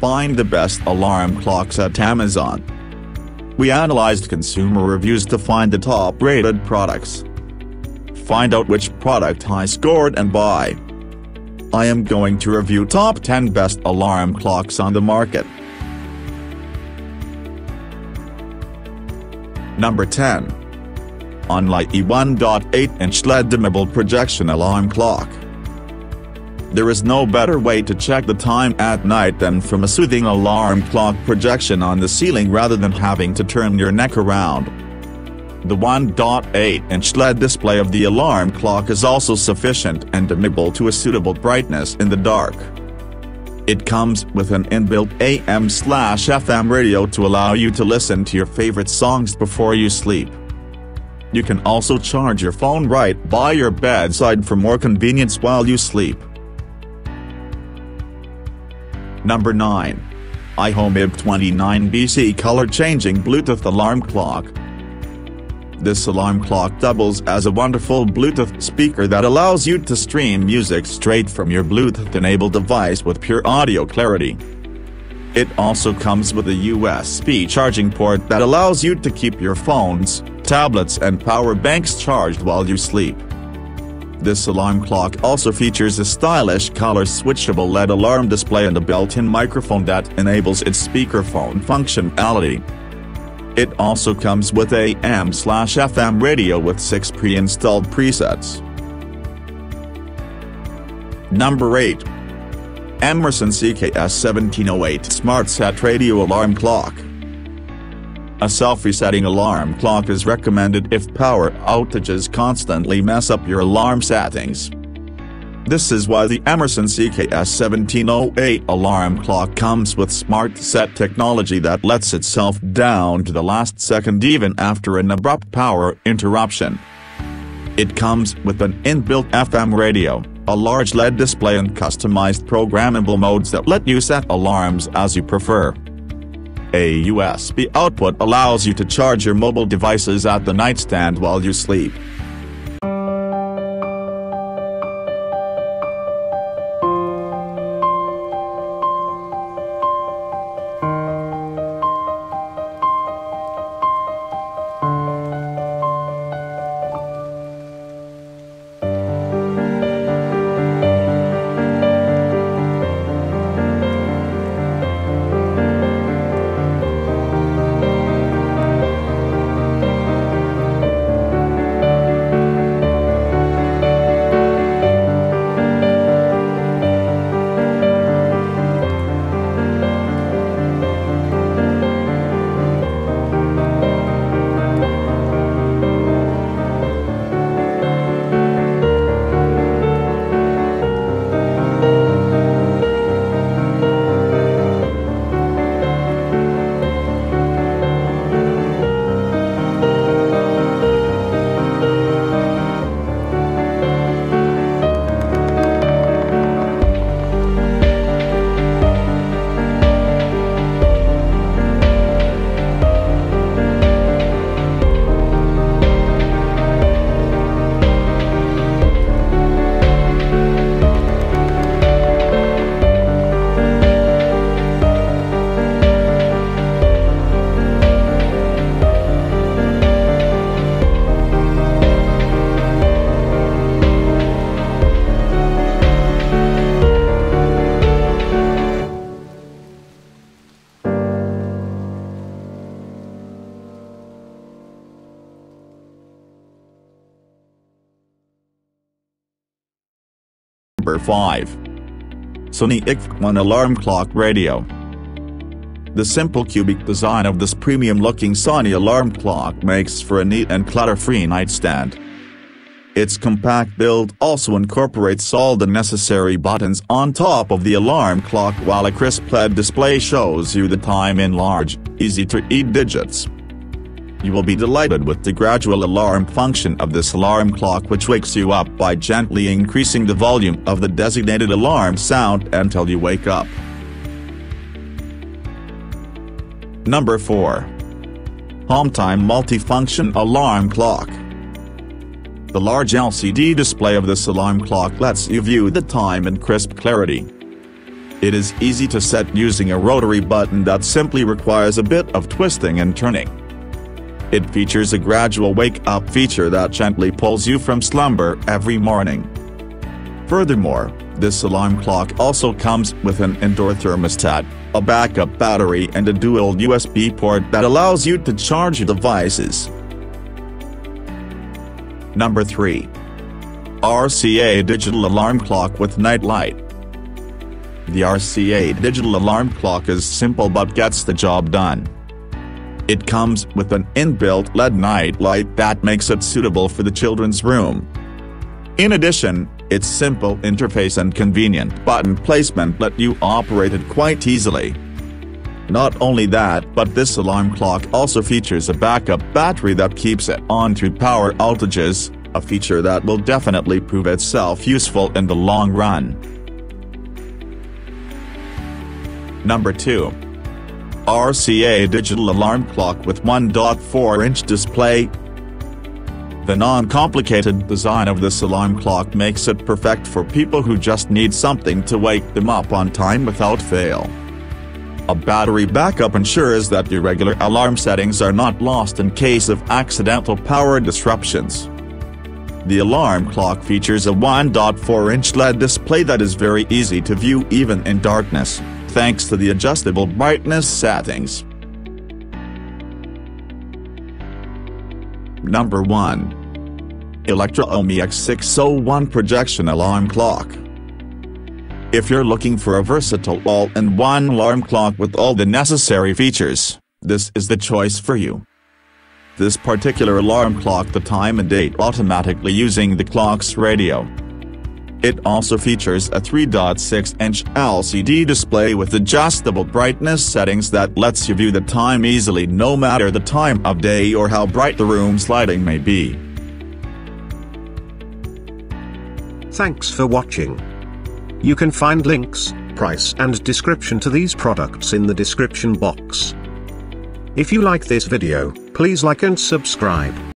Find the best alarm clocks at Amazon. We analyzed consumer reviews to find the top-rated products. Find out which product I scored and buy. I am going to review top 10 best alarm clocks on the market. Number 10. Omie 1.8-inch LED dimmable projection alarm clock. There is no better way to check the time at night than from a soothing alarm clock projection on the ceiling rather than having to turn your neck around. The 1.8-inch LED display of the alarm clock is also sufficient and dimmable to a suitable brightness in the dark. It comes with an inbuilt AM/FM radio to allow you to listen to your favorite songs before you sleep. You can also charge your phone right by your bedside for more convenience while you sleep. Number 9. IHOME 29BC color-changing Bluetooth alarm clock. This alarm clock doubles as a wonderful Bluetooth speaker that allows you to stream music straight from your Bluetooth-enabled device with pure audio clarity. It also comes with a USB charging port that allows you to keep your phones, tablets and power banks charged while you sleep. This alarm clock also features a stylish color-switchable LED alarm display and a built-in microphone that enables its speakerphone functionality. It also comes with a AM/FM radio with 6 pre-installed presets. Number 8. Emerson CKS 1708 Smart Set Radio Alarm Clock. A self-resetting alarm clock is recommended if power outages constantly mess up your alarm settings. This is why the Emerson CKS 1708 alarm clock comes with Smart Set technology that lets itself down to the last second even after an abrupt power interruption. It comes with an inbuilt FM radio, a large LED display and customized programmable modes that let you set alarms as you prefer. A USB output allows you to charge your mobile devices at the nightstand while you sleep. Number 5. Sony IHOME Alarm Clock Radio. The simple cubic design of this premium-looking Sony alarm clock makes for a neat and clutter-free nightstand. Its compact build also incorporates all the necessary buttons on top of the alarm clock, while a crisp LED display shows you the time in large, easy-to-read digits. You will be delighted with the gradual alarm function of this alarm clock, which wakes you up by gently increasing the volume of the designated alarm sound until you wake up. Number 4. HomeTime Multifunction Alarm Clock. The large LCD display of this alarm clock lets you view the time in crisp clarity. It is easy to set using a rotary button that simply requires a bit of twisting and turning. It features a gradual wake-up feature that gently pulls you from slumber every morning. Furthermore, this alarm clock also comes with an indoor thermostat, a backup battery and a dual USB port that allows you to charge your devices. Number 3. RCA Digital Alarm Clock with Nightlight. The RCA Digital Alarm Clock is simple but gets the job done. It comes with an inbuilt LED nightlight that makes it suitable for the children's room. In addition, its simple interface and convenient button placement let you operate it quite easily. Not only that, but this alarm clock also features a backup battery that keeps it on through power outages, a feature that will definitely prove itself useful in the long run. Number 2. RCA Digital Alarm Clock with 1.4-inch display. The non-complicated design of this alarm clock makes it perfect for people who just need something to wake them up on time without fail. A battery backup ensures that your regular alarm settings are not lost in case of accidental power disruptions. The alarm clock features a 1.4-inch LED display that is very easy to view even in darkness, thanks to the adjustable brightness settings. Number 1. Electra Omie X601 Projection Alarm Clock. If you're looking for a versatile all-in-one alarm clock with all the necessary features, this is the choice for you. This particular alarm clock the time and date automatically using the clock's radio. It also features a 3.6-inch LCD display with adjustable brightness settings that lets you view the time easily no matter the time of day or how bright the room's lighting may be. Thanks for watching. You can find links, price and description to these products in the description box. If you like this video, please like and subscribe.